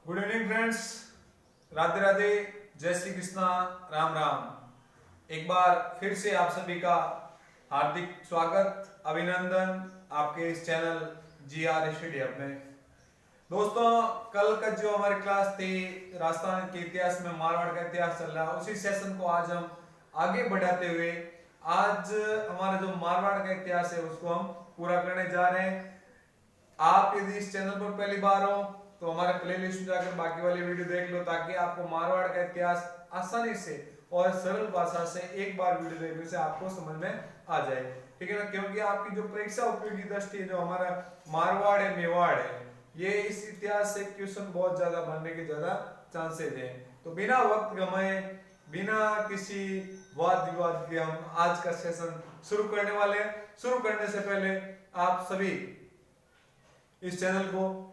Good evening friends, Radhe Radhe, जय श्री कृष्णा, राम राम। एक बार फिर से आप सभी का हार्दिक स्वागत, अभिनंदन आपके इस चैनल GR स्टडी हब में। दोस्तों, कल का जो हमारी क्लास थी राजस्थान के इतिहास में मारवाड़ का इतिहास चल रहा है, उसी सेशन को आज हम आगे बढ़ाते हुए आज हमारा जो मारवाड़ का इतिहास है उसको हम पूरा करने जा रहे हैं। आप यदि इस चैनल पर पहली बार हो तो हमारे प्लेलिस्ट में जाकर बाकी वाली वीडियो देख लो, ताकि आपको मारवाड़ का इतिहास आसानी से और सरल भाषा से एक बार वीडियो देखने से आपको समझ में आ जाए, ठीक है ना। क्योंकि आपकी जो परीक्षा उपयोगी दृष्टि जो हमारा मारवाड़ है, मेवाड़ है, ये इस इतिहास से क्वेश्चन बहुत ज्यादा बनने के ज्यादा चांसेस हैं। तो बिना वक्त गंवाए, बिना किसी वाद विवाद के हम आज का सेशन शुरू करने वाले हैं। शुरू करने से पहले आप सभी इस चैनल को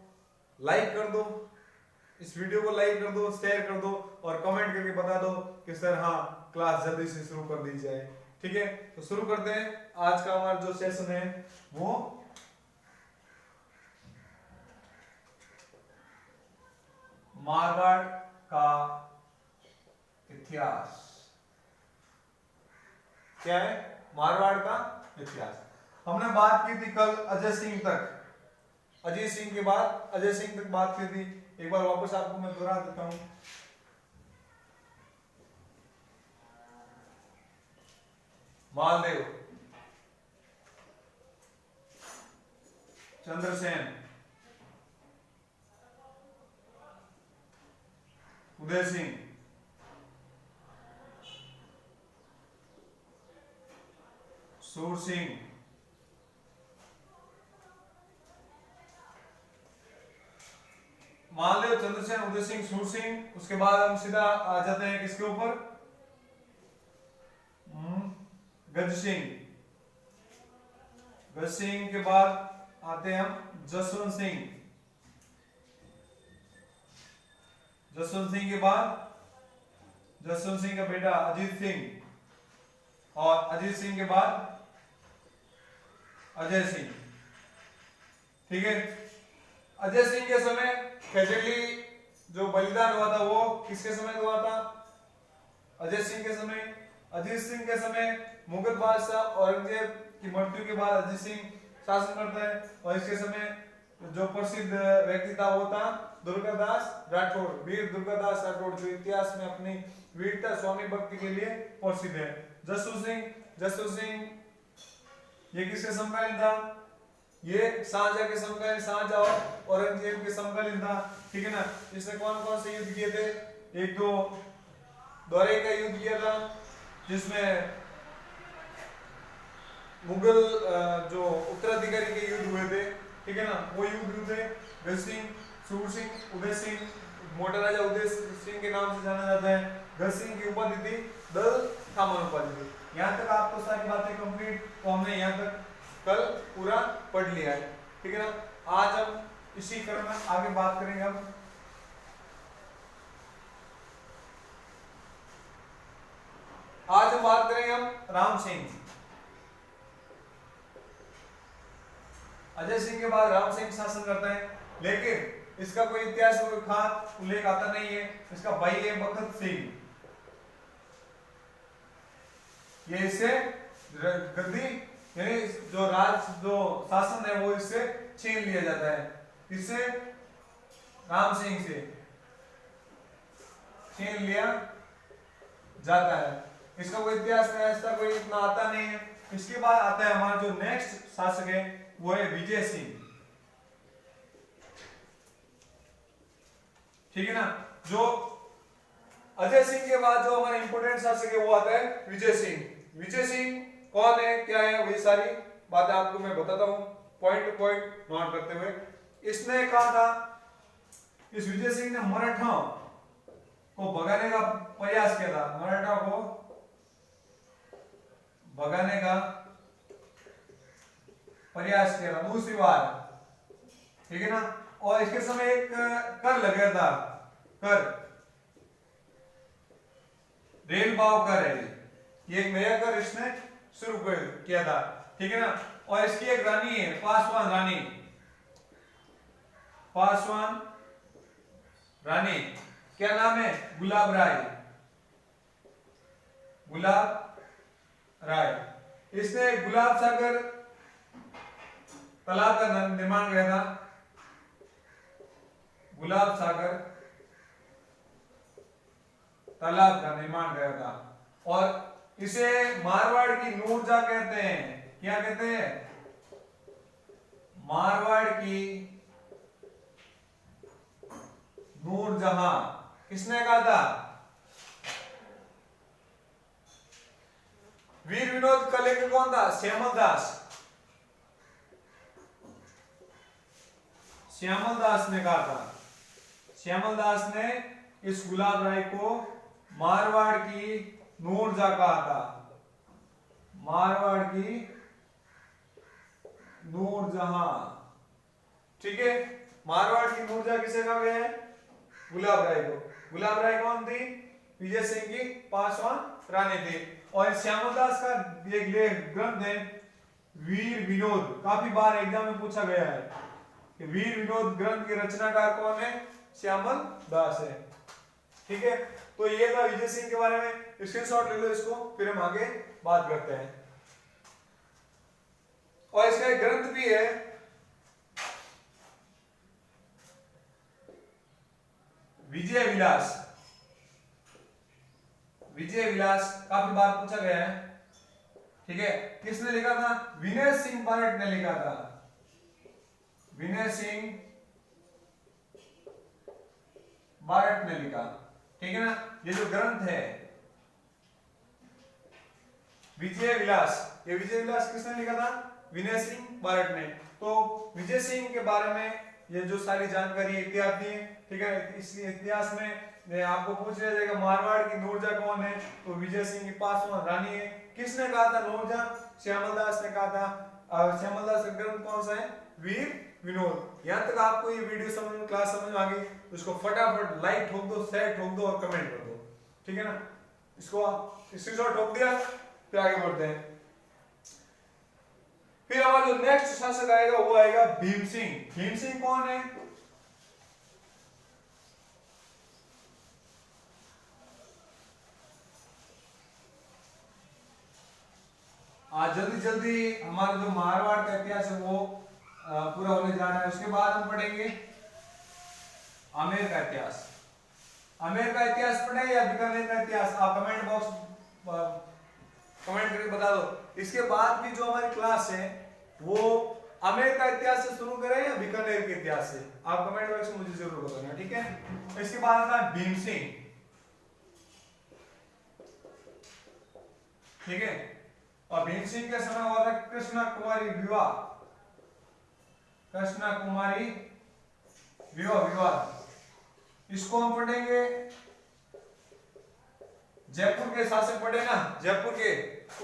लाइक कर दो, इस वीडियो को लाइक कर दो, शेयर कर दो और कमेंट करके बता दो कि सर हाँ, क्लास जल्दी से शुरू कर दी जाए। ठीक है, तो शुरू करते हैं। आज का हमारा जो सेशन है वो मारवाड़ का इतिहास। क्या है? मारवाड़ का इतिहास। हमने बात की थी कल अजय सिंह तक, अजय सिंह के बाद अजय सिंह तक बात की थी। एक बार वापस आपको मैं दोहरा देता हूं। मालदेव, चंद्रसेन, उदय सिंह, सूर सिंह, मालदेव, चंद्रसेन, उदय सिंह, सूर सिंह। उसके बाद हम सीधा आ जाते हैं किसके ऊपर? गज सिंह। गज सिंह के बाद आते हैं हम जसवंत सिंह। जसवंत सिंह के बाद जसवंत सिंह का बेटा अजीत सिंह, और अजीत सिंह के बाद अजय सिंह। ठीक है, अजय सिंह के समय खजली जो बलिदान हुआ था वो किसके समय हुआ था? अजय सिंह के समय। अजीत सिंह के समय मुगल बादशाह औरंगजेब की मृत्यु के बाद अजय सिंह शासन करता है, और इसके समय जो प्रसिद्ध व्यक्ति था वो था दुर्गादास राठौड़, वीर दुर्गादास राठौड़, जो इतिहास में अपनी वीरता स्वामी भक्ति के लिए प्रसिद्ध है। जसवंत सिंह ये किसके समकालीन था? ये शाहजहां के समकालीन, शाहजहां और औरंगजेब के समकालीन था। ठीक है ना। इसने कौन कौन से युद्ध किए थे? एक तो दौरे का युद्ध किया था, जिसमें मुगल जो उत्तराधिकारी के युद्ध हुए थे, ठीक है ना, वो युद्ध हुए थे। गज सिंह, सूर सिंह, उदय सिंह, मोटा राजा उदय सिंह के नाम से जाना जाता है। गज सिंह की उपाधि थी दल थामन उपाधि थी। यहाँ तक आपको सारी बातें कंप्लीट, तो हमने यहाँ तक कल पूरा पढ़ लिया है। ठीक है ना। आज हम इसी क्रम में आगे बात करेंगे। हम आज हम बात करेंगे हम राम सिंह। अजय सिंह के बाद राम सिंह शासन करता है, लेकिन इसका कोई इतिहास में कोई खास उल्लेख आता नहीं है। इसका भाई है बखत सिंह। ये इससे गद्दी यानी जो शासन है वो इससे छीन लिया जाता है। इससे राम सिंह से छीन लिया जाता है। इसका कोई इतिहास में ऐसा कोई इतना आता नहीं है। इसके बाद आता है हमारा जो नेक्स्ट शासक है वो है विजय सिंह। ठीक है ना। जो अजय सिंह के बाद जो हमारा इंपोर्टेंट शासक है वो आता है विजय सिंह। विजय सिंह कौन है, क्या है, वही सारी बातें आपको मैं बताता हूं पॉइंट टू पॉइंट नोट करते हुए। इसने कहा था, इस विजय सिंह ने मराठा को भगाने का प्रयास किया था। मराठा को भगाने का प्रयास किया था दूसरी बार। ठीक है ना। और इसके समय एक कर लगा था, कर रेल भाव कर है, ये एक नया कर इसने शुरू किया था। ठीक है ना। और इसकी एक रानी है पासवान रानी, पासवान रानी, क्या नाम है? गुलाब राय। गुलाब राय। इसने गुलाब सागर तालाब का निर्माण किया था। गुलाब सागर तालाब का निर्माण किया था। और इसे मारवाड़ की नूरजहां कहते हैं। क्या कहते हैं? मारवाड़ की नूरजहां। किसने कहा था? वीर विनोद का लेखक कौन था? श्यामल दास। श्यामल दास ने कहा था। श्यामल दास ने इस गुलाब राय को मारवाड़ की नूरजहां कहा था। मारवाड़ की नूरजहां। ठीक है, मारवाड़ की नूरजहां किसे कहा गया है? गुलाब राय को। गुलाब राय कौन थी? विजय सिंह की पांचवा रानी थी। और श्यामल दास का एक ग्रंथ है वीर विनोद। काफी बार एग्जाम में पूछा गया है कि वीर विनोद ग्रंथ के रचनाकार कौन है? श्यामल दास है। ठीक है, तो ये था विजय सिंह के बारे में। स्क्रीनशॉट ले लो इसको, फिर हम आगे बात करते हैं। और इसका एक ग्रंथ भी है, विजय विलास। विजय विलास काफी बार पूछा गया है। ठीक है, किसने लिखा था? विनय सिंह बारट ने लिखा था। विनय सिंह बारट ने लिखा। ठीक है ना, ये जो ग्रंथ है विजय विलास, ये विजय विलास किसने लिखा था? विनय सिंह बारट ने। तो विजय सिंह के बारे में ये जो सारी जानकारी इतिहास दी है। ठीक है, इस इतिहास में आपको पूछ लिया जाएगा मारवाड़ की नूरजहां कौन है? तो विजय सिंह की पांचवा रानी है। किसने कहा था नूरजहां? श्यामल दास ने कहा था। श्यामल दास का ग्रंथ कौन सा है? वीर विनोद। यहां तक आपको ये वीडियो समझ में, क्लास समझ में आ गई तो इसको फटाफट लाइक ठोक दो, शेयर ठोक दो और कमेंट कर दो। ठीक है ना, इसको स्क्रीनशॉट ठोक दिया, फिर आगे बढ़ते हैं। फिर हमारा जो नेक्स्ट शासक आएगा वो आएगा भीम सिंह। भीम सिंह कौन है? आज जल्दी जल्दी हमारा जो मारवाड़ का इतिहास है वो पूरा होने जा रहा है। उसके बाद हम पढ़ेंगे आमेर का इतिहास। आमेर का इतिहास पढ़े या बीकानेर का इतिहास? आप कमेंट बॉक्स कमेंट करके बता दो। इसके बाद की जो हमारी क्लास है वो आमेर का इतिहास से शुरू करें या बीकानेर के इतिहास से? आप कमेंट बॉक्स में मुझे जरूर बताना। ठीक है, इसके बाद आता है भीम सिंह। ठीक है, और भीम सिंह के समय हुआ था कृष्णा कुमारी विवाह। कृष्णा कुमारी विवाह विवाद। इसको हम पढ़ेंगे, जयपुर के शासक पढ़े ना, जयपुर के,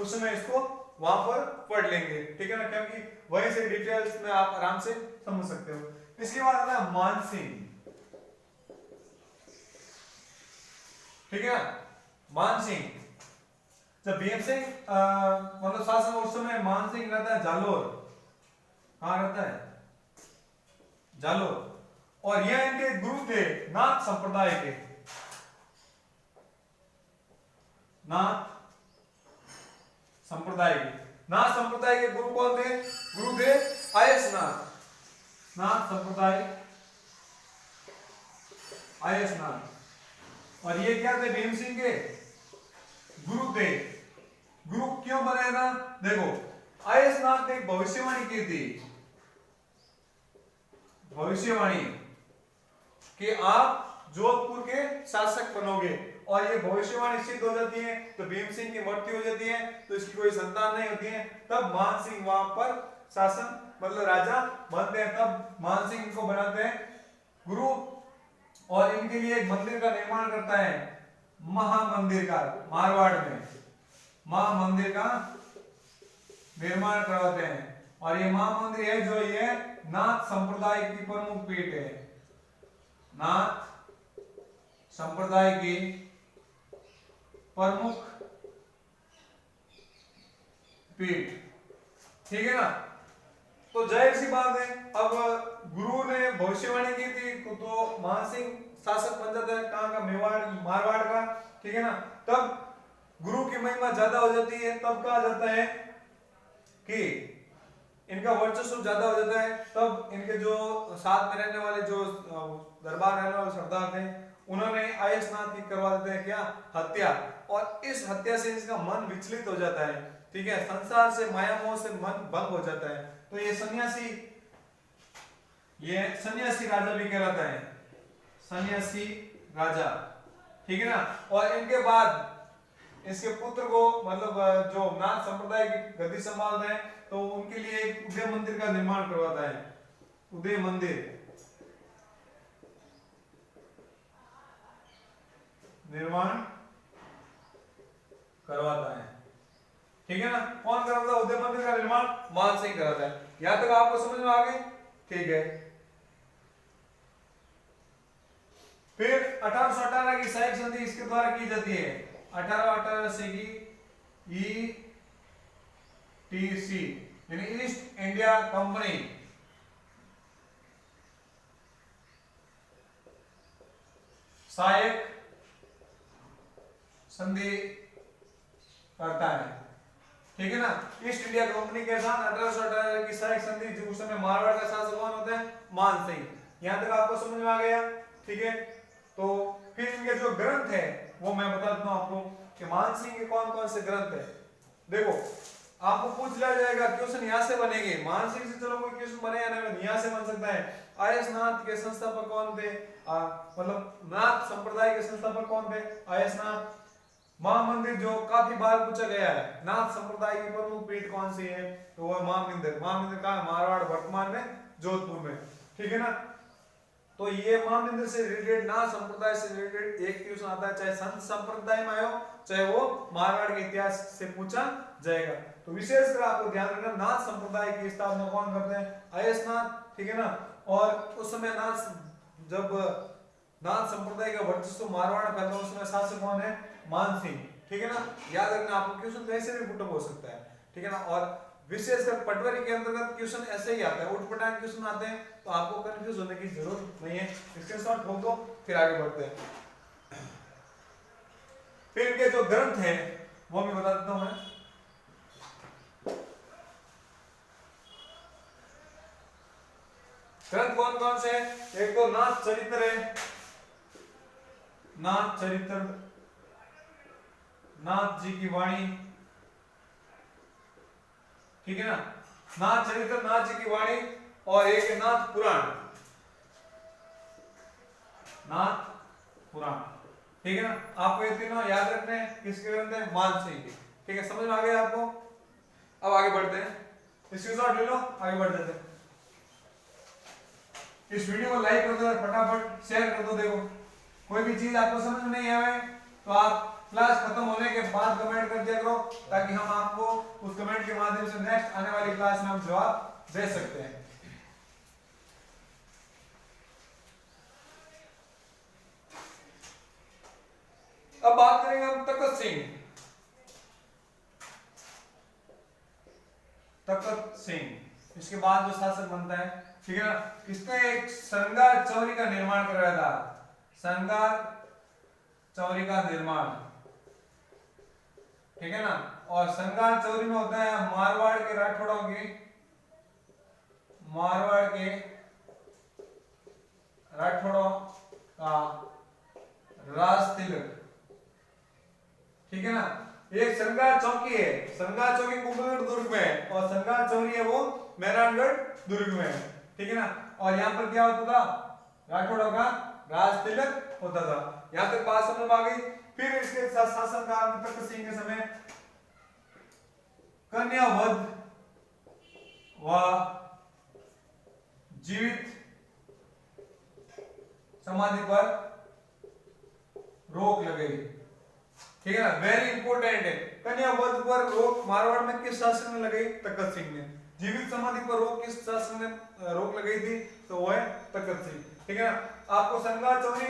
उस समय इसको वहां पर पढ़ लेंगे। ठीक है ना, क्योंकि वहीं से डिटेल्स में आप आराम से समझ सकते हो। इसके बाद आता है मान सिंह। ठीक है, मान सिंह। जब भीम सिंह मतलब शासन उस समय मान सिंह रहता है जालोर। कहां रहता है? जालोर। और यह इनके गुरु थे नाथ संप्रदाय के। नाथ संप्रदाय के। नाथ संप्रदाय के गुरु कौन थे? गुरु थे आयसनाथ। नाथ संप्रदाय आयसनाथ। और ये क्या थे? भीम सिंह के गुरु थे। गुरु क्यों बने ना? देखो, आयसनाथ ने भविष्यवाणी की थी, भविष्यवाणी कि आप जोधपुर के शासक बनोगे। और ये भविष्यवाणी सिद्ध हो जाती है तो भीम सिंह की मृत्यु हो जाती है, तो इसकी कोई संतान नहीं होती है। तब मान सिंह वहां पर शासन मतलब राजा बनते हैं। तब मान सिंह इनको बनाते हैं गुरु, और इनके लिए एक मंदिर का निर्माण करता है, महामंदिर का। मारवाड़ में महामंदिर का निर्माण करवाते हैं। और ये महामंदिर है जो ये नाथ संप्रदाय की प्रमुख पीठ है। नाथ संप्रदाय की प्रमुख पीठ। ठीक है ना, तो जाहिर सी बात है अब गुरु ने भविष्यवाणी की थी तो मानसिंह शासक बन जाता है, कहाँ का, मेवाड़ मारवाड़ का, ठीक है ना। तब गुरु की महिमा ज्यादा हो जाती है, तब कहा जाता है कि इनका वर्चस्व ज्यादा हो जाता है। तब इनके जो साथ में रहने वाले जो दरबार रहने वाले सरदार थे, उन्होंने आयसनाथ की करवा देते हैं क्या, हत्या। और इस हत्या से इसका मन विचलित हो जाता है, ठीक है, संसार से, माया मोह से मन भंग हो जाता है। तो ये सन्यासी राजा भी कहलाता है, सन्यासी राजा, ठीक है ना। और इनके बाद इसके पुत्र को, मतलब जो नाथ संप्रदाय की गद्दी संभाल रहे हैं, तो उनके लिए एक उदय मंदिर का निर्माण करवाता है, उदय मंदिर निर्माण करवाता है, ठीक है ना। कौन करवाता है उदय मंदिर का निर्माण? मानसिंह कराता है। यहां तक आपको समझ में आ गई, ठीक है। फिर 1818 की सहायक संधि इसके द्वारा की जाती है, 1818 से की ETC यानी ईस्ट इंडिया कंपनी सहायक संधि करता है, ठीक है ना। ईस्ट इंडिया कंपनी के साथ 1818 की सहायक संधि, जो उस समय मारवाड़ का शासक कौन होता है? मानसिंह। यहां तक आपको समझ में आ गया, ठीक है। तो फिर इनके जो ग्रंथ है वो मैं बता देता हूं आपको कि मानसिंह के कौन कौन से ग्रंथ है। देखो, आपको पूछ लिया जाएगा क्वेश्चन यहां से बनेंगे, मानसिंह से चलो कोई क्वेश्चन बने या नहीं, यहां से बन सकता है। आयसनाथ के संस्थापक कौन थे? मतलब नाथ संप्रदाय के संस्थापक कौन थे? आयसनाथ। महामंदिर जो काफी बार पूछा गया है, नाथ संप्रदाय की प्रमुख पीठ कौन सी है? तो वह महामंदिर। महामंदिर कहाँ? मारवाड़, वर्तमान में जोधपुर में, ठीक है ना। तो ये महामंदिर से रिलेटेड, नाथ संप्रदाय से रिलेटेड एक क्वेश्चन आता है, चाहे संत संप्रदाय में आयो, चाहे वो मारवाड़ के इतिहास से पूछा जाएगा। तो विशेषकर आपको ध्यान रखना, नाथ संप्रदाय की स्थापना कौन करते हैं? आयसनाथ, ठीक है ना। और उस समय जब नाथ संप्रदाय का वर्चस्व मारवाड़ में फैला, उस समय शासक कौन है? मानसिंह, ठीक है ना। याद रखना, आपको क्वेश्चन वैसे भी पुट हो सकता है, ठीक है ना। और विशेषकर पटवारी के अंतर्गत क्वेश्चन ऐसे ही आता है, उठपटांग क्वेश्चन आते हैं, तो आपको कंफ्यूज होने की जरूरत नहीं है। स्क्रीनशॉट ठोक दो, फिर आगे बढ़ते हैं। फिर इनके जो ग्रंथ हैं वो भी बता देता हूं मैं। ग्रंथ कौन कौन से हैं? एक तो नाथ चरित्र है, नाथ चरित्र, नाथ जी की वाणी, ठीक है ना। नाथ चरित्र, नाथ जी की वाणी, और एक नाथ पुराण, नाथ पुराण, ठीक है ना। आपको ये तीनों याद रखने हैं। किसके ग्रंथ है? मानसिंह के, ठीक है। समझ में आ गया आपको? अब आगे बढ़ते हैं, स्क्रीनशॉट ले लो, आगे बढ़ जाते हैं। इस वीडियो को लाइक कर दो और फटाफट शेयर कर दो। देखो, कोई भी चीज आपको समझ में नहीं आए तो आप क्लास खत्म होने के बाद कमेंट कर दिया करो, ताकि हम आपको उस कमेंट के माध्यम से नेक्स्ट आने वाली क्लास में हम जवाब दे सकते हैं। अब बात करेंगे हम तखत सिंह। तखत सिंह इसके बाद जो शासक बनता है, ठीक है ना। किसने एक श्रृंगार चौरी का निर्माण करवाया था? श्रृंगार चौरी का निर्माण, ठीक है ना। और श्रृंगार चौरी में होता है मारवाड़ के राठौड़ों की, मारवाड़ के राठौड़ों का राज तिलक, ठीक है ना। एक श्रृंगार चौकी है, श्रृंगार चौकी कुंभलगढ़ दुर्ग में है, और श्रृंगार चौरी है वो मेहरानगढ़ दुर्ग में है, ठीक है ना। और यहाँ पर क्या होता था? राठौड़ों का राज तिलक होता था। यहाँ तक बात समझ में आ गई। फिर इसके शासनकाल में तखत सिंह के समय कन्या वध व जीवित समाधि पर रोक लगेगी, ठीक है ना। वेरी इंपॉर्टेंट है, कन्या वध पर रोक मारवाड़ में किस शासक ने लगाई? तखत सिंह ने। जीवित समाधि पर रोक किस शासक ने रोक लगाई थी? तो वो है तखत सिंह, ठीक है ना। आपको श्रृंगार चौरी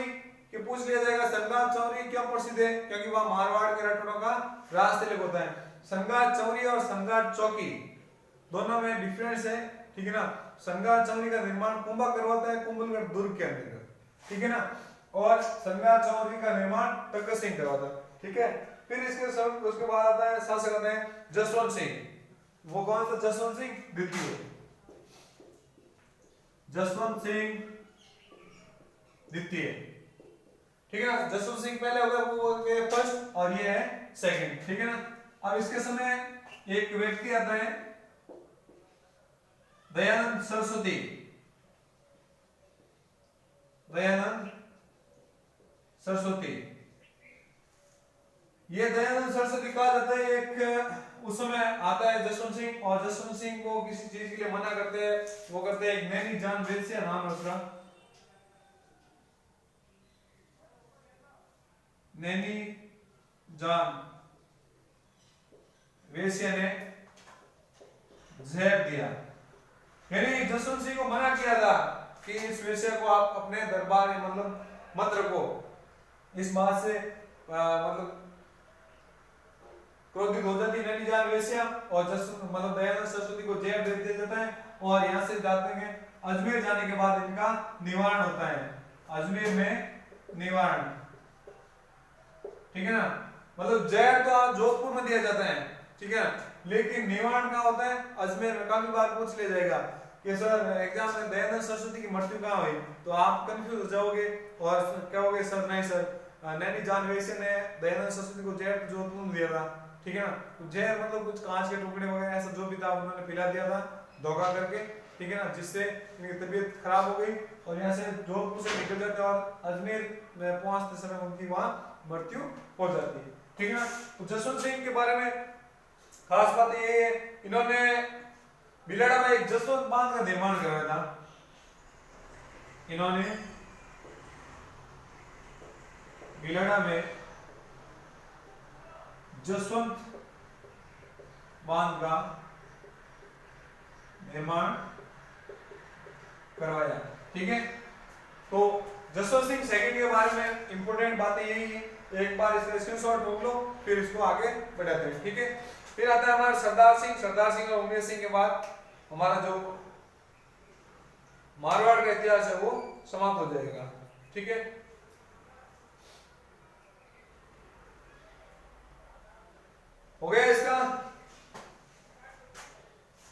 के पूछ लिया जाएगा, श्रृंगार चौरी क्यों प्रसिद्ध है? क्योंकि वह मारवाड़ के राठौड़ों का राज तिलक होता है। श्रृंगार चौरी और श्रृंगार चौकी दोनों में डिफरेंस है, ठीक है ना। संगार चौरी का निर्माण कुंभा करवाता है कुंभलगढ़ दुर्ग के अंतर्गत, ठीक है ना। और संगार चौरी का निर्माण तखत सिंह करवाता है, ठीक है। फिर इसके सब उसके बाद आता है शासक आते हैं जसवंत सिंह। वो कौन सा? जसवंत सिंह द्वितीय। जसवंत सिंह द्वितीय, ठीक है ना। जसवंत सिंह पहले हो गया, वो फर्स्ट और ये है सेकंड, ठीक है ना। अब इसके समय एक व्यक्ति आता है दयानंद सरस्वती। दयानंद सरस्वती, ये दयानंद सरस्वती कहा जाता है। एक उस समय आता है जसवंत सिंह, और जसवंत सिंह को किसी चीज के लिए मना करते हैं, वो करते हैं एक नैनी जान वेश्या नाम है उसका, नैनी जान वेश्या ने जहर दिया। यानी जसवंत सिंह को मना किया था कि इस वेश्या को आप अपने दरबार में मतलब मत रखो। इस बात से मतलब क्रोधित हो जाती है नैनी जान वेश्या, और मतलब दयानंद सरस्वती को जहर दे दिया जाता है, और यहाँ से जाते हैं अजमेर। जाने के बाद इनका निवारण होता है, अजमेर में निवारण, ठीक है ना। मतलब जहर तो जोधपुर में दिया जाता है, ठीक है, लेकिन निवारण कहाँ होता है? अजमेर में। काफी बार पूछ लिया जाएगा कि सर एग्जाम में दयानंद सरस्वती की मृत्यु कहाँ हुई, तो आप कंफ्यूज हो जाओगे और कहोगे सर नहीं सर, नैनी जान वेश्या ने दयानंद सरस्वती को जहर जोधपुर में दिया था, ठीक है ना। तो जहर मतलब कुछ कांच के टुकड़े वगैरह ऐसा जो भी था उन्होंने पिला दिया था धोखा करके, ठीक है ना, जिससे इनकी तबीयत खराब हो गई और यहाँ से जोधपुर से निकल जाते और अजमेर में पहुंचते समय उनकी वहां मृत्यु हो जाती है, ठीक है ना। तो जसवंत सिंह के बारे में खास बात ये है, इन्होंने बिलाड़ा में एक जसवंत बांध का निर्माण करवाया था। इन्होंने बिलाड़ा में जसवंत बांध का निर्माण करवाया, ठीक है। तो जसवंत सिंह सेकंड के बारे में इंपोर्टेंट बातें यही है, एक बार इसका स्क्रीनशॉट रोक लो, फिर इसको आगे बढ़ाते हैं, ठीक है। फिर आता है हमारा सरदार सिंह। सरदार सिंह और उमेर सिंह के बाद हमारा जो मारवाड़ का इतिहास है वो समाप्त हो जाएगा, ठीक है। हो गया इसका।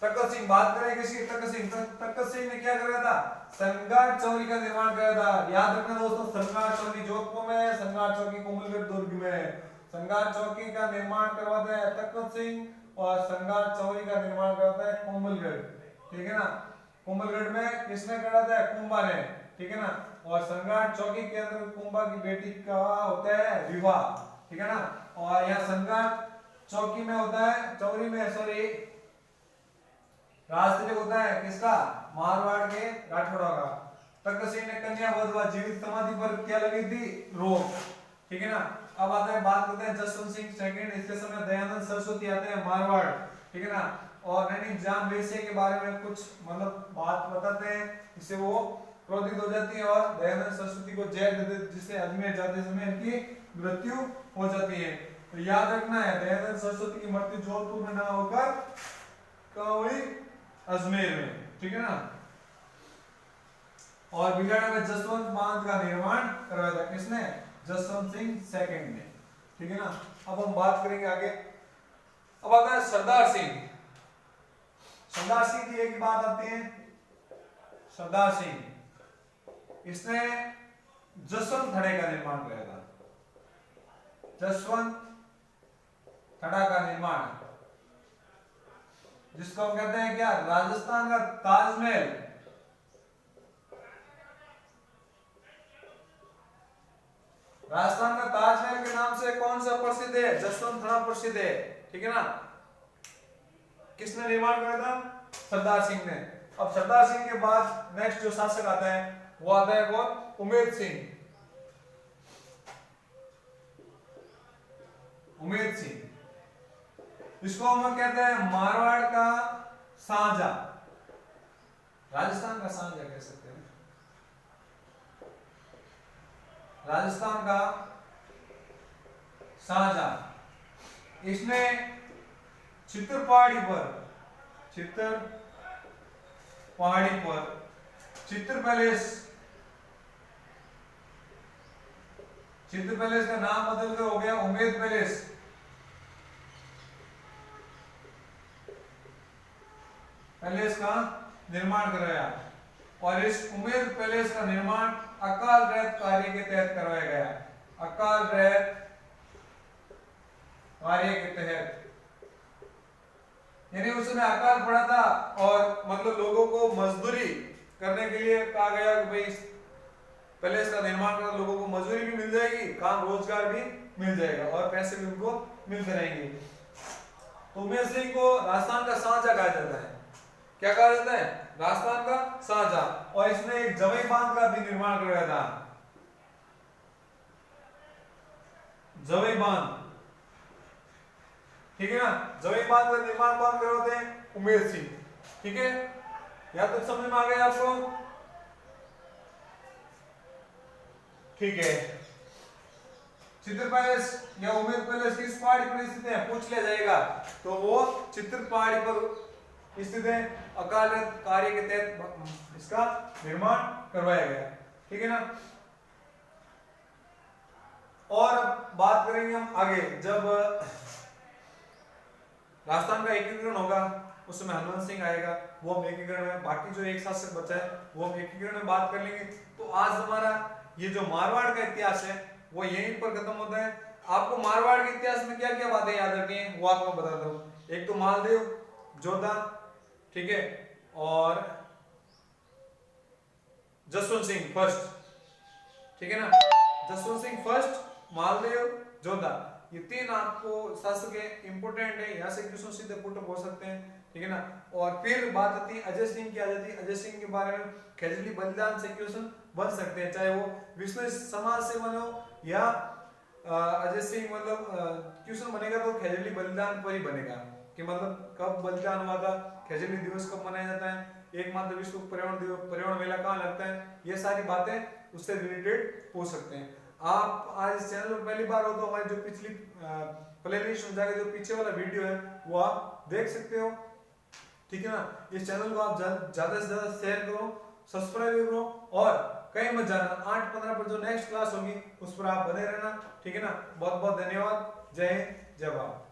तखत सिंह, बात करें किसी तखत सिंह। तखत सिंह ने क्या कराया था? संगार चौरी का निर्माण कराया था। याद रखना दोस्तों, संगार चौरी जोधपुर में, संगार चौकी कुंभलगढ़ दुर्ग में। संगार चौकी का निर्माण करवाता है तखत सिंह और संगार चौरी का निर्माण करवाता है कुंभलगढ़, ठीक है ना। कुंभलगढ़ में किसने कराया है? कुंभा ने, ठीक है ना। और संगार चौकी के अंदर कुंभा की बेटी का होता है विवाह, ठीक है ना। और यहाँ संगार चौकी में होता है, चौरी में सॉरी राजतिलक होता है किसका? मारवाड़ के राठौड़ा का। तखत सिंह ने कन्या वधवा जीवित समाधि पर क्या लगी थी? रोक, ठीक है ना। अब आता है, बात करते हैं जसवंत सिंह सेकंड। इसके समय दयानंद सरस्वती आते हैं मारवाड़, ठीक है ना। और नैनी जान वेश्या के बारे में कुछ मतलब बात बताते हैं, इससे वो क्रोधित हो जाती है और दयानंद सरस्वती को जहर दे देते, जिससे अजमेर जाते समय इनकी मृत्यु हो जाती है। तो याद रखना है, दयानंद सरस्वती की मृत्यु जोधपुर में ना होकर कहाँ हुई? अजमेर में, ठीक है ना। और बिलाड़ा में जसवंत बांध का निर्माण करवाया था किसने? जसवंत सिंह सेकंड ने, ठीक है ना। अब हम बात करेंगे आगे। अब आता है सरदार सिंह। सरदार सिंह की एक बात आती है, सरदार सिंह इसने जसवंत थड़े का निर्माण किया था। जसवंत थड़ा का निर्माण, जिसको हम कहते हैं क्या? राजस्थान का ताजमहल। राजस्थान का ताजमहल के नाम से कौन सा प्रसिद्ध है? जसवंत थड़ा प्रसिद्ध है, ठीक है ना। किसने निर्माण किया था? सरदार सिंह ने। अब सरदार सिंह के बाद नेक्स्ट जो शासक आता है वो आता है कौन? उमेद सिंह। उमेद सिंह, इसको हम कहते हैं मारवाड़ का शाहजहां, राजस्थान का शाहजहां कह सकते हैं, राजस्थान का शाहजहां। इसने चित्र पहाड़ी पर, चित्र पहाड़ी पर। चित्र पैलेस, चित्र पैलेस का नाम बदलकर हो गया उम्मेद पैलेस। पैलेस का निर्माण कराया और इस उम्मेद पैलेस का निर्माण अकाल रैयत कार्य के तहत करवाया गया। अकाल रैयत कार्य के तहत, यानी उस समय अकाल पड़ा था और मतलब लोगों को मजदूरी करने के लिए कहा गया कि भाई पैलेस का निर्माण कर, लोगों को मजदूरी भी मिल जाएगी, काम रोजगार भी मिल जाएगा और पैसे भी उनको मिलते रहेंगे। तो उम्मेद सिंह को राजस्थान का शाहजहां कहा जाता है। क्या कहा जाता है? राजस्थान का शाहजहां। और इसने एक जवई बांध का भी निर्माण करवाया था। जवई बांध, ठीक है ना। जवई बांध का निर्माण कौन करवाते हैं? उम्मेद सिंह। ठीक है, या तो समझ में आ गया आपको? ठीक है। चित्र पैलेस या उम्मेद पैलेस किस पहाड़ी पर स्थित है? पूछ लिया जाएगा तो वो चित्र पहाड़ी पर स्थित है। अकाल रैयत कार्य के तहत इसका निर्माण करवाया गया। ठीक है ना। और बात करेंगे हम आगे, जब राजस्थान का एकीकरण होगा उस समय हनुमंत सिंह आएगा, वो हम एकीकरण में, बाकी जो एक शासक बचा है वो हम एकीकरण में बात कर लेंगे। तो आज हमारा ये जो मारवाड़ का इतिहास है वो यहीं पर खत्म होता है। आपको मारवाड़ के इतिहास में क्या क्या बातें याद रखनी है वो आपको बताता हूँ। एक तो मालदेव, जोधा, ठीक है, और जसवंत सिंह फर्स्ट, ठीक है ना। जसवंत सिंह फर्स्ट, मालदेव, जोधा, ये तीन आपको शासक है, इंपोर्टेंट है, यहाँ से क्वेश्चन सीधे पुट अप हो सकते हैं। ठीक है ना। और फिर बात आती है अजय सिंह की आ जाती है। अजय सिंह के बारे में खजली बलिदान से क्वेश्चन बन सकते हैं, चाहे वो विष्णु समाज से बने हो या अजय सिंह, मतलब क्वेश्चन बनेगा तो खजली बलिदान पर ही बनेगा कि मतलब कब बलिदान हुआ था, खजली दिवस कब मनाया जाता है, एकमात्र विश्व पर्यावरण दिवस, पर्यावरण मेला कहाँ लगता है, ये सारी बातें उससे रिलेटेड हो सकते हैं। आप आज इस चैनल पर पहली बार हो तो हमारी जो पिछली प्लेलिस्ट में जाके जो पीछे वाला वीडियो है वो आप देख सकते हो। ठीक है ना। इस चैनल को आप ज्यादा से ज्यादा शेयर करो, सब्सक्राइब करो और कहीं मत जाना। 8-15 पर जो नेक्स्ट क्लास होगी उस पर आप बने रहना। ठीक है ना। बहुत बहुत धन्यवाद। जय हिंद, जय भारत।